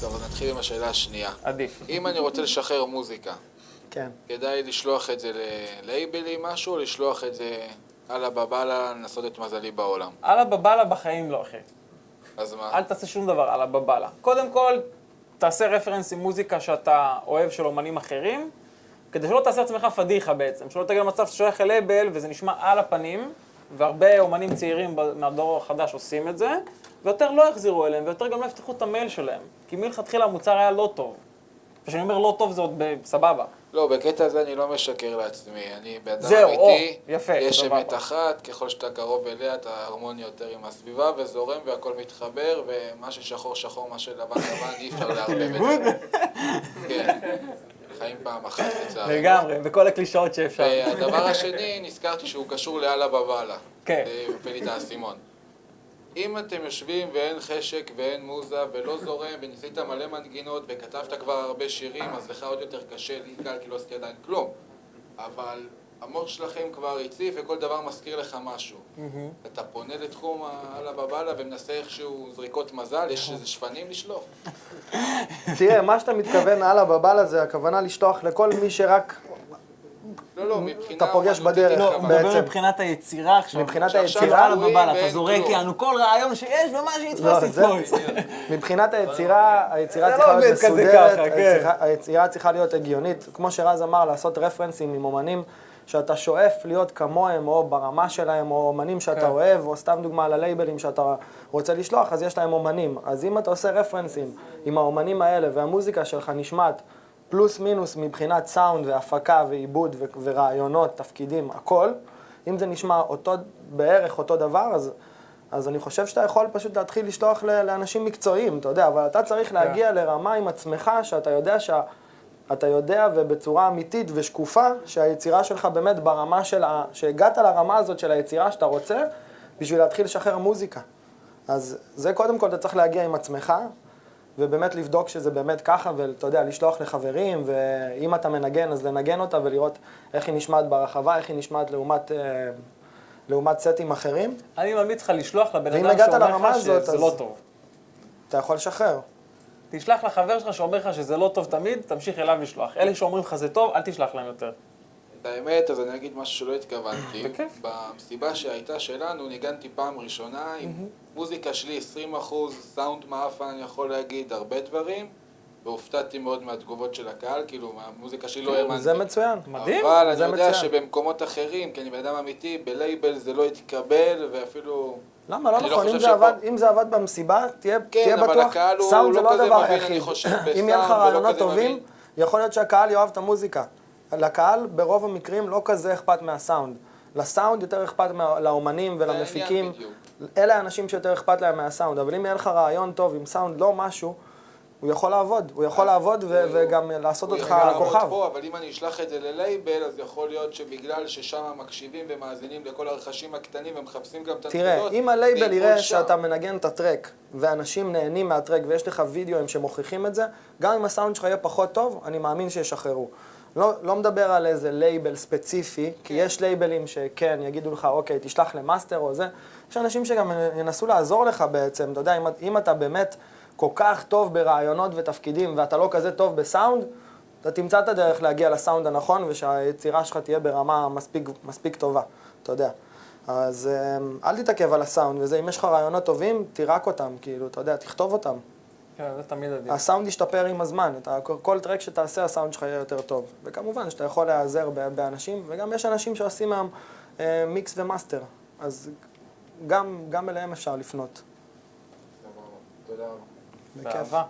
טוב, אז נתחיל עם השאלה השנייה. עדיף. אם אני רוצה לשחרר מוזיקה, כן. כדאי לשלוח את זה ללייבלים משהו, או לשלוח את זה אללה בבאללה, לנסות את מזלי בעולם? אללה בבאללה בחיים לא, אחי. אז מה? אל תעשה שום דבר אללה בבאללה. קודם כל, תעשה רפרנס עם מוזיקה שאתה אוהב של אומנים אחרים, כדי שלא תעשה עצמך פדיחה בעצם, שלא תגיע למצב ששולח ללייבל וזה נשמע על הפנים, והרבה אומנים צעירים מהדור החדש עושים את זה, ויותר לא יחזירו אליהם, ויותר גם לא יפתחו את המייל שלהם, כי מלכתחילה המוצר היה לא טוב. וכשאני אומר לא טוב זה עוד בסבבה. לא, בקטע הזה אני לא משקר לעצמי. אני באדם זהו, אמיתי, יפה, יש סבבה. אמת אחת, ככל שאתה קרוב אליה, אתה הרמוני יותר עם הסביבה, וזורם והכל מתחבר, ומה ששחור שחור, מה שלבן לבן, אי אפשר לערבב את זה. כן, חיים פעם אחת לצערנו. לגמרי, בכל הקלישאות שאפשר. והדבר השני, נזכרתי שהוא קשור לאללה בבאללה. כן. ופלי את האסימון. אם אתם יושבים ואין חשק ואין מוזה ולא זורם וניסית מלא מנגינות וכתבת כבר הרבה שירים, אז לך עוד יותר קשה, לי קל כי לא עשיתי עדיין כלום. אבל המוח שלכם כבר הציף וכל דבר מזכיר לך משהו. אתה פונה לתחום האללה בבאללה ומנסה איכשהו זריקות מזל, יש איזה שפנים לשלוח. תראה, מה שאתה מתכוון אללה בבאללה זה הכוונה לשלוח לכל מי שרק לא, מבחינה... אתה פוגש בדרך. לא, הוא מדבר בעצם. מבחינת היצירה עכשיו. מבחינת שעכשיו היצירה, אללה בבאללה, אתה ואין זורק כלום. יענו כל רעיון שיש ומה שיתפוס לא, יתפוס. מבחינת היצירה, היצירה זה צריכה לא להיות עובד כזה מסודרת, ככה, כן. היצירה צריכה להיות הגיונית. כמו שרז אמר, לעשות רפרנסים עם אומנים שאתה שואף להיות כמוהם, או ברמה שלהם, או אומנים שאתה כן. אוהב, או סתם דוגמה ללייבלים שאתה רוצה לשלוח, אז יש להם אומנים. אז אם אתה עושה רפרנסים עם האומנים האלה, והמוזיקה שלך נשמעת פלוס מינוס מבחינת סאונד והפקה ועיבוד ורעיונות, תפקידים, הכל, אם זה נשמע בערך אותו דבר, אז אני חושב שאתה יכול פשוט להתחיל לשלוח לאנשים מקצועיים, אתה יודע, אבל אתה צריך להגיע לרמה עם עצמך, שאתה יודע אתה יודע ובצורה אמיתית ושקופה, שהיצירה שלך באמת ברמה שהגעת לרמה הזאת של היצירה שאתה רוצה, בשביל להתחיל לשחרר מוזיקה. אז זה קודם כל אתה צריך להגיע עם עצמך, ובאמת לבדוק שזה באמת ככה, ואתה יודע, לשלוח לחברים, ואם אתה מנגן, אז לנגן אותה ולראות איך היא נשמעת ברחבה, איך היא נשמעת לעומת סטים אחרים. אני ממליץ לך לשלוח לבן ואם אדם הגעת שאומר לרמה לך הזאת, שזה אז- לא טוב. אתה יכול לשחרר. תשלח לחבר שלך שאומר לך שזה לא טוב תמיד, תמשיך אליו לשלוח. אלה שאומרים לך זה טוב, אל תשלח להם יותר. את האמת, אז אני אגיד משהו שלא התכוונתי. בכיף. במסיבה שהייתה שלנו, ניגנתי פעם ראשונה עם מוזיקה שלי 20%, סאונד מאפן, אני יכול להגיד הרבה דברים, והופתעתי מאוד מהתגובות של הקהל, כאילו, מהמוזיקה שלי לא האמנתי. זה מצוין. מדהים. אבל זה אני יודע מצוין. שבמקומות אחרים, כי אני בן אדם אמיתי, בלייבל זה לא יתקבל, ואפילו... למה? לא אני לא נכון, חושב אם זה עבד במסיבה, תהיה כן, אבל בטוח, הקהל הוא סאונד זה לא לא כזה הדבר מבין, היחיד. אני חושב, אם יהיה לך בסאונד ולא רעיונות כזה טובים, מבין. יכול להיות שהקהל יאהב את המוזיקה. לקהל ברוב המקרים לא כזה אכפת מהסאונד. לסאונד יותר אכפת לאומנים ולמפיקים. בדיוק. אלה האנשים שיותר אכפת להם מהסאונד, אבל אם יהיה לך רעיון טוב עם סאונד לא משהו, הוא יכול לעבוד. הוא יכול לעבוד וגם לעשות אותך הוא יכול לעבוד כוכב. פה, אבל אם אני אשלח את זה ללייבל, אז יכול להיות שבגלל ששם מקשיבים ומאזינים לכל הרכשים הקטנים ומחפשים גם את תראה, הנקודות, אם הלייבל זה יראה ייפול שם. שאתה מנגן את הטרק, ואנשים נהנים מהטרק ויש לך וידאוים שמוכיחים את זה, גם אם הסאונד שלך יהיה פחות טוב, אני מאמין שישחררו. לא מדבר על איזה לייבל ספציפי, כי יש לייבלים שכן, יגידו לך, אוקיי, תשלח למאסטר או זה. יש אנשים שגם ינסו לעזור לך בעצם, אתה יודע, אם אתה באמת כל כך טוב ברעיונות ותפקידים, ואתה לא כזה טוב בסאונד, אתה תמצא את הדרך להגיע לסאונד הנכון, ושהיצירה שלך תהיה ברמה מספיק טובה, אתה יודע. אז אל תתעכב על הסאונד וזה, אם יש לך רעיונות טובים, תירק אותם, כאילו, אתה יודע, תכתוב אותם. כן, זה תמיד עדיף. הסאונד ישתפר עם הזמן, כל טרק שתעשה, הסאונד שלך יהיה יותר טוב. וכמובן שאתה יכול להיעזר באנשים, וגם יש אנשים שעושים מהם מיקס ומאסטר, אז גם אליהם אפשר לפנות. תודה רבה. בכיף. באהבה.